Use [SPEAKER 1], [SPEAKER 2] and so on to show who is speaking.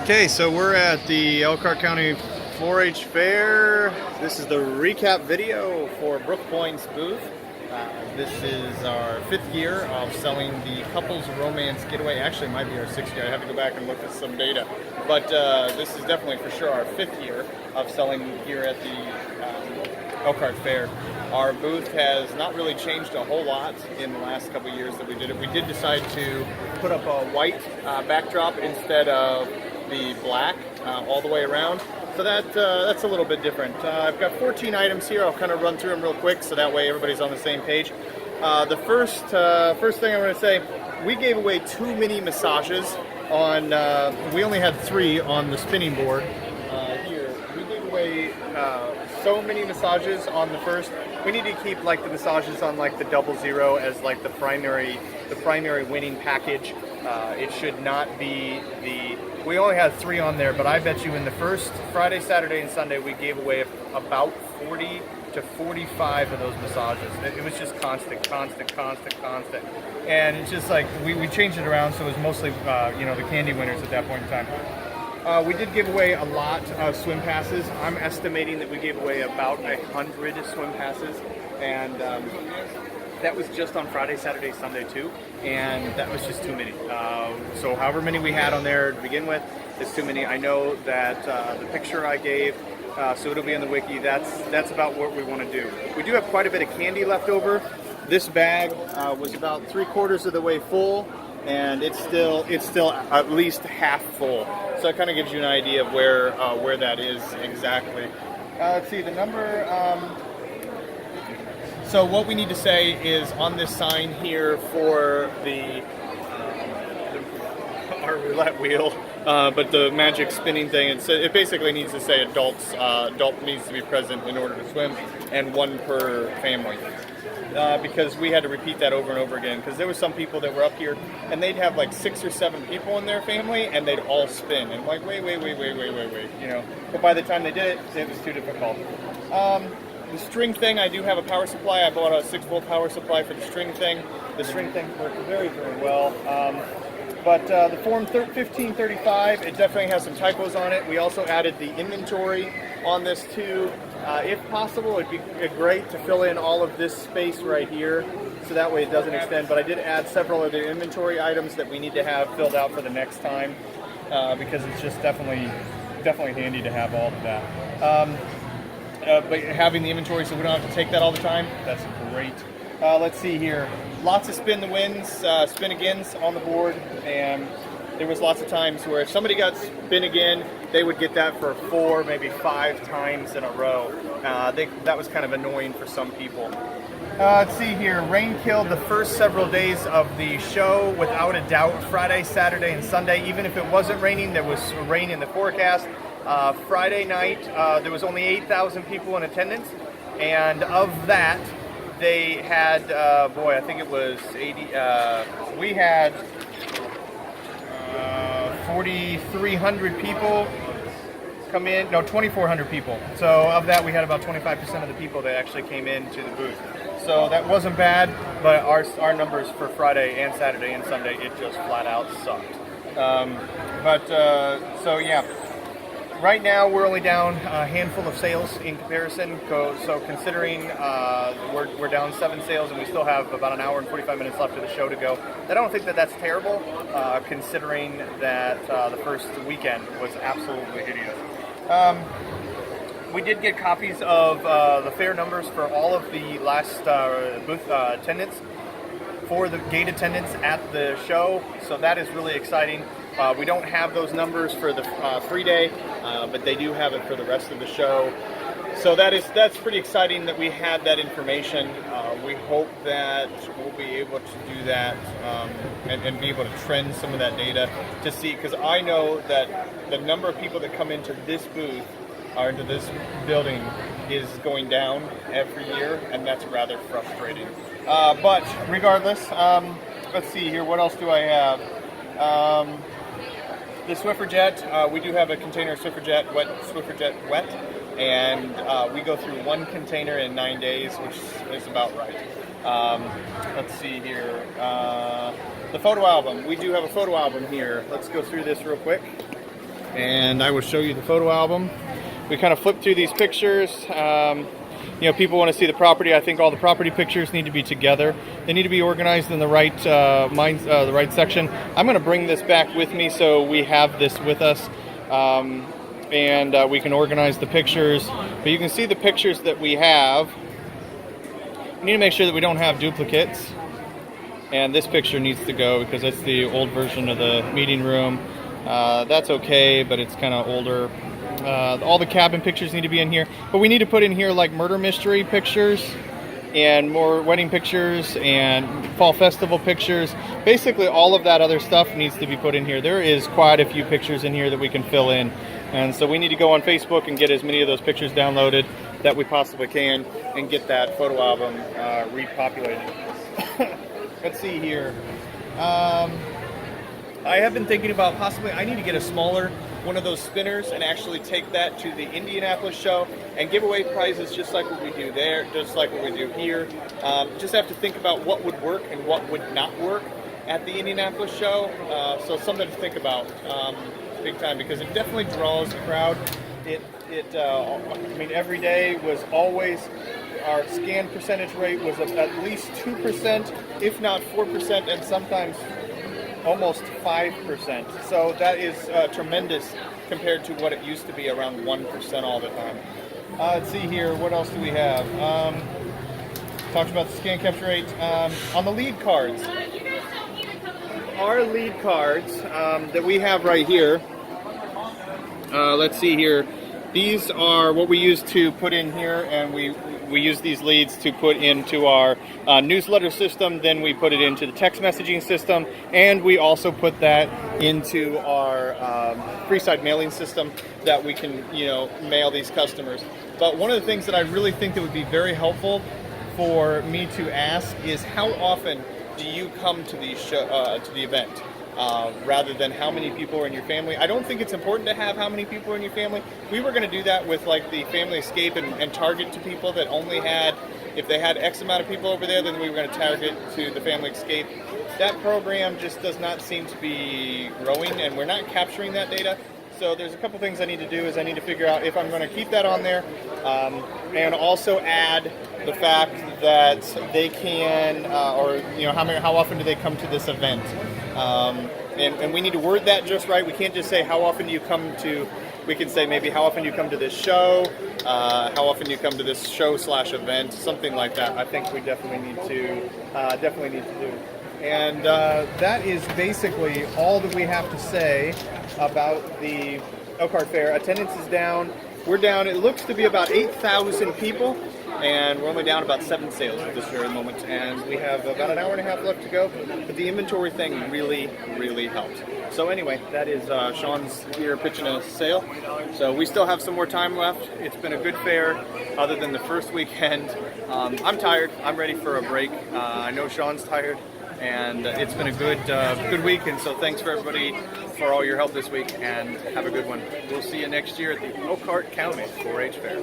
[SPEAKER 1] Okay, so we're at the Elkhart County 4-H Fair. This is the recap video for Brook Pointe's booth. This is our 5th year of selling the Couples Romance Getaway. Actually, it might be our 6th year. I have to go back and look at some data. But this is definitely for sure our 5th year of selling here at the Elkhart Fair. Our booth has not really changed a whole lot in the last couple of years that we did it. We did decide to put up a white backdrop instead of the black all the way around. So that's a little bit different. I've got 14 items here. I'll kind of run through them real quick so that way everybody's on the same page. The first thing I'm going to say, we gave away 2 mini massages on, we only had 3 on the spinning board here. We gave away so many massages on the first. We need to keep like the massages on like the 00 as like the primary winning package. It should not be we only had 3 on there, but I bet you in the first Friday, Saturday, and Sunday we gave away about 40 to 45 of those massages. It was just constant. And it's just like, we changed it around, so it was mostly, the candy winners at that point in time. We did give away a lot of swim passes. I'm estimating that we gave away about 100 swim passes, and that was just on Friday, Saturday, Sunday too, and that was just too many. So however many we had on there to begin with is too many. I know that the picture I gave, so it'll be in the wiki, that's about what we want to do. We do have quite a bit of candy left over. This bag was about 3/4 of the way full, and it's still at least half full. So it kind of gives you an idea of where that is exactly. Let's see, the number. So what we need to say is on this sign here for our roulette wheel, but the magic spinning thing, it basically needs to say adult needs to be present in order to swim, and 1 per family. Because we had to repeat that over and over again, because there were some people that were up here and they'd have like 6 or 7 people in their family and they'd all spin, and like wait, but by the time they did it, it was too difficult. The string thing, I do have a power supply. I bought a 6-volt power supply for the string thing. The string thing worked very well. But the Form 1535, it definitely has some typos on it. We also added the inventory on this too. If possible, it'd be great to fill in all of this space right here, so that way it doesn't extend. But I did add several of the inventory items that we need to have filled out for the next time, because it's just definitely handy to have all of that. But having the inventory so we don't have to take that all the time, that's great. Let's see here. Lots of spin the wins, spin agains on the board, and there was lots of times where if somebody got spin again, they would get that for 4, maybe 5 times in a row. That was kind of annoying for some people. Let's see here. Rain killed the first several days of the show without a doubt. Friday, Saturday, and Sunday. Even if it wasn't raining, there was rain in the forecast. Friday night, there was only 8,000 people in attendance, and of that, they had, I think it was 80, we had 4,300 people come in, no, 2,400 people. So of that, we had about 25% of the people that actually came into the booth. So that wasn't bad, but our numbers for Friday and Saturday and Sunday, it just flat out sucked. So yeah. Right now, we're only down a handful of sales in comparison. So considering we're down 7 sales and we still have about an hour and 45 minutes left of the show to go, I don't think that that's terrible, considering that the first weekend was absolutely hideous. We did get copies of the fair numbers for all of the last booth attendance, for the gate attendance at the show, so that is really exciting. We don't have those numbers for the free day, but they do have it for the rest of the show. So that's pretty exciting that we had that information. We hope that we'll be able to do that and be able to trend some of that data to see, because I know that the number of people that come into this booth or into this building is going down every year, and that's rather frustrating. But regardless, let's see here. What else do I have? The Swiffer Jet, we do have a container of Swiffer Jet wet, and we go through 1 container in 9 days, which is about right. Let's see here. The photo album. We do have a photo album here. Let's go through this real quick. and I will show you the photo album. We kind of flip through these pictures. You know, people want to see the property. I think all the property pictures need to be together. They need to be organized in the right the right section. I'm going to bring this back with me so we have this with us, and we can organize the pictures. But you can see the pictures that we have. We need to make sure that we don't have duplicates. And this picture needs to go because that's the old version of the meeting room. That's okay, but it's kind of older. All the cabin pictures need to be in here, but we need to put in here like murder mystery pictures and more wedding pictures and fall festival pictures. Basically all of that other stuff needs to be put in here. There is quite a few pictures in here that we can fill in, and so we need to go on Facebook and get as many of those pictures downloaded that we possibly can and get that photo album repopulated. Let's see here. I have been thinking about possibly I need to get a smaller one of those spinners and actually take that to the Indianapolis show and give away prizes just like what we do there, just like what we do here. Just have to think about what would work and what would not work at the Indianapolis show. So something to think about big time, because it definitely draws a crowd. I mean, every day was always, our scan percentage rate was at least 2%, if not 4%, and sometimes almost 5%. So that is tremendous compared to what it used to be, around 1% all the time. Let's see here, what else do we have? Talked about the scan capture rate. On the lead cards, our lead cards that we have right here, let's see here. These are what we use to put in here, and we use these leads to put into our newsletter system. Then we put it into the text messaging system, and we also put that into our Freeside mailing system that we can, you know, mail these customers. But one of the things that I really think that would be very helpful for me to ask is, how often do you come to the event? Rather than how many people are in your family. I don't think it's important to have how many people are in your family. We were going to do that with like the Family Escape and target to people that only had, if they had X amount of people over there, then we were going to target to the Family Escape. That program just does not seem to be growing, and we're not capturing that data. So there's a couple things I need to do. Is I need to figure out if I'm going to keep that on there, and also add the fact that they can, or you know, how often do they come to this event? And we need to word that just right. We can't just say how often you come to. We can say maybe how often you come to this show, how often you come to this show/event, something like that. I think we definitely need to do. And that is basically all that we have to say about the Elkhart Fair. Attendance is down. We're down. It looks to be about 8,000 people, and we're only down about 7 sales at this very moment. And we have about an hour and a half left to go. But the inventory thing really, really helped. So anyway, that is Sean's here pitching a sale. So we still have some more time left. It's been a good fair, other than the first weekend. I'm tired. I'm ready for a break. I know Sean's tired. And it's been a good week, and so thanks for everybody for all your help this week, and have a good one. We'll see you next year at the Elkhart County 4-H Fair.